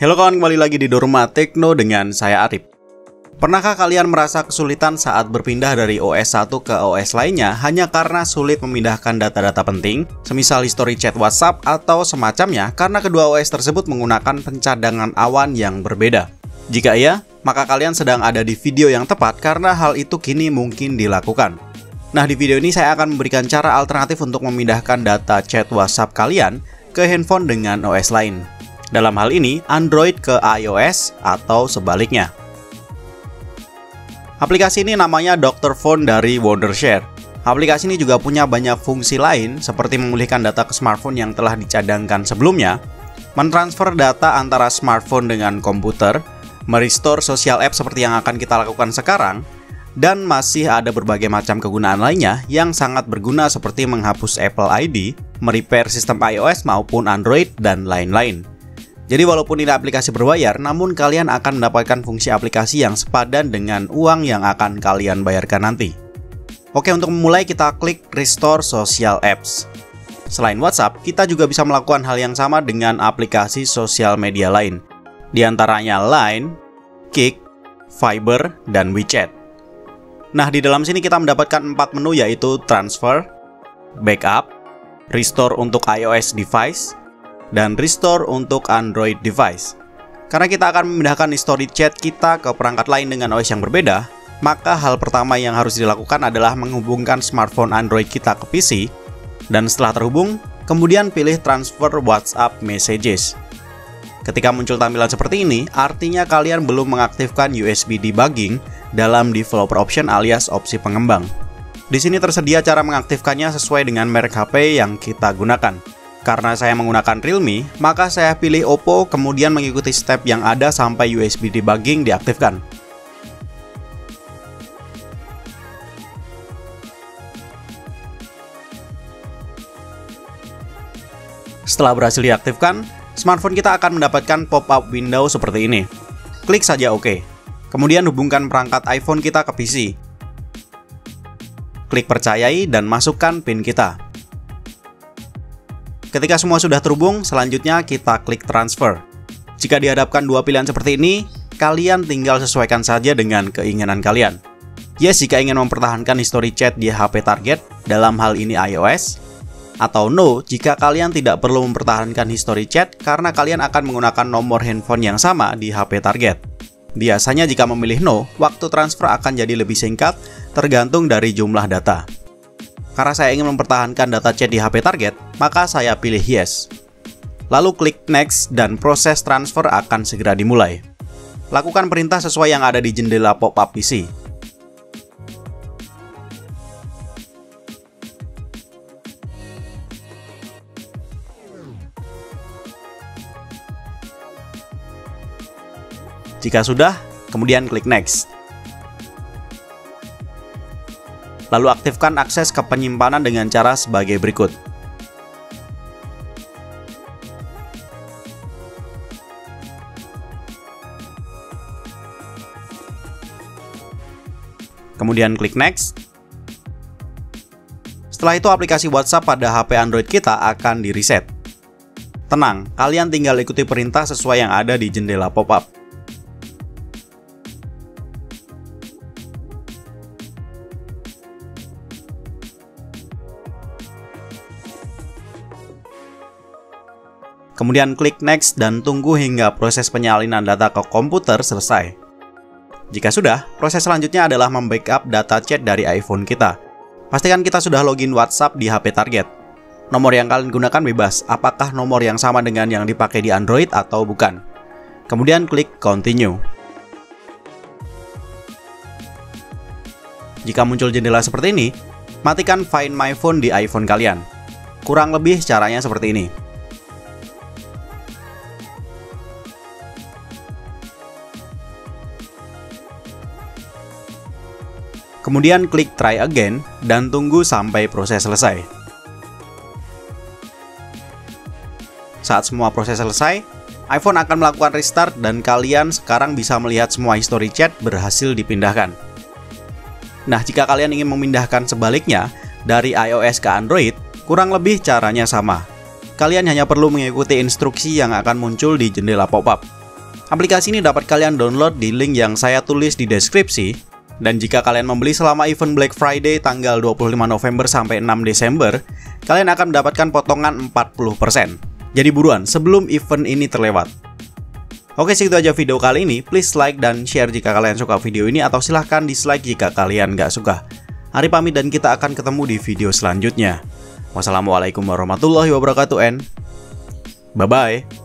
Halo kawan, kembali lagi di Dorma Tekno dengan saya Arif. Pernahkah kalian merasa kesulitan saat berpindah dari OS 1 ke OS lainnya hanya karena sulit memindahkan data-data penting, semisal history chat WhatsApp atau semacamnya, karena kedua OS tersebut menggunakan pencadangan awan yang berbeda? Jika iya, maka kalian sedang ada di video yang tepat karena hal itu kini mungkin dilakukan. Nah, di video ini saya akan memberikan cara alternatif untuk memindahkan data chat WhatsApp kalian ke handphone dengan OS lain. Dalam hal ini, Android ke iOS atau sebaliknya. Aplikasi ini namanya Dr. Phone dari Wondershare. Aplikasi ini juga punya banyak fungsi lain seperti memulihkan data ke smartphone yang telah dicadangkan sebelumnya, mentransfer data antara smartphone dengan komputer, merestore social app seperti yang akan kita lakukan sekarang, dan masih ada berbagai macam kegunaan lainnya yang sangat berguna seperti menghapus Apple ID, merepair sistem iOS maupun Android, dan lain-lain. Jadi walaupun ini aplikasi berbayar, namun kalian akan mendapatkan fungsi aplikasi yang sepadan dengan uang yang akan kalian bayarkan nanti. Oke, untuk memulai kita klik Restore Social Apps. Selain WhatsApp, kita juga bisa melakukan hal yang sama dengan aplikasi sosial media lain. Di antaranya Line, Kik, Viber, dan WeChat. Nah, di dalam sini kita mendapatkan 4 menu, yaitu Transfer, Backup, Restore untuk iOS device, dan Restore untuk Android device. Karena kita akan memindahkan history chat kita ke perangkat lain dengan OS yang berbeda, maka hal pertama yang harus dilakukan adalah menghubungkan smartphone Android kita ke PC, dan setelah terhubung, kemudian pilih Transfer WhatsApp Messages. Ketika muncul tampilan seperti ini, artinya kalian belum mengaktifkan USB debugging dalam developer option alias opsi pengembang. Di sini tersedia cara mengaktifkannya sesuai dengan merek HP yang kita gunakan. Karena saya menggunakan Realme, maka saya pilih Oppo, kemudian mengikuti step yang ada sampai USB debugging diaktifkan. Setelah berhasil diaktifkan, smartphone kita akan mendapatkan pop-up window seperti ini. Klik saja OK. Kemudian hubungkan perangkat iPhone kita ke PC. Klik percayai dan masukkan PIN kita. Ketika semua sudah terhubung, selanjutnya kita klik transfer. Jika dihadapkan dua pilihan seperti ini, kalian tinggal sesuaikan saja dengan keinginan kalian. Yes jika ingin mempertahankan history chat di HP target, dalam hal ini iOS, atau no jika kalian tidak perlu mempertahankan history chat karena kalian akan menggunakan nomor handphone yang sama di HP target. Biasanya jika memilih no, waktu transfer akan jadi lebih singkat tergantung dari jumlah data. Karena saya ingin mempertahankan data chat di HP target, maka saya pilih yes. Lalu klik next dan proses transfer akan segera dimulai. Lakukan perintah sesuai yang ada di jendela pop-up PC. Jika sudah, kemudian klik next. Lalu aktifkan akses ke penyimpanan dengan cara sebagai berikut. Kemudian klik next. Setelah itu aplikasi WhatsApp pada HP Android kita akan di-reset. Tenang, kalian tinggal ikuti perintah sesuai yang ada di jendela pop-up. Kemudian klik next dan tunggu hingga proses penyalinan data ke komputer selesai. Jika sudah, proses selanjutnya adalah membackup data chat dari iPhone kita. Pastikan kita sudah login WhatsApp di HP target. Nomor yang kalian gunakan bebas, apakah nomor yang sama dengan yang dipakai di Android atau bukan. Kemudian klik continue. Jika muncul jendela seperti ini, matikan Find My Phone di iPhone kalian. Kurang lebih caranya seperti ini. Kemudian klik try again dan tunggu sampai proses selesai. Saat semua proses selesai, iPhone akan melakukan restart dan kalian sekarang bisa melihat semua history chat berhasil dipindahkan. Nah, jika kalian ingin memindahkan sebaliknya dari iOS ke Android, kurang lebih caranya sama. Kalian hanya perlu mengikuti instruksi yang akan muncul di jendela pop-up. Aplikasi ini dapat kalian download di link yang saya tulis di deskripsi. Dan jika kalian membeli selama event Black Friday tanggal 25 November sampai 6 Desember, kalian akan mendapatkan potongan 40%. Jadi buruan sebelum event ini terlewat. Oke, segitu aja video kali ini. Please like dan share jika kalian suka video ini, atau silahkan dislike jika kalian nggak suka. Ari pamit dan kita akan ketemu di video selanjutnya. Wassalamualaikum warahmatullahi wabarakatuh and bye-bye.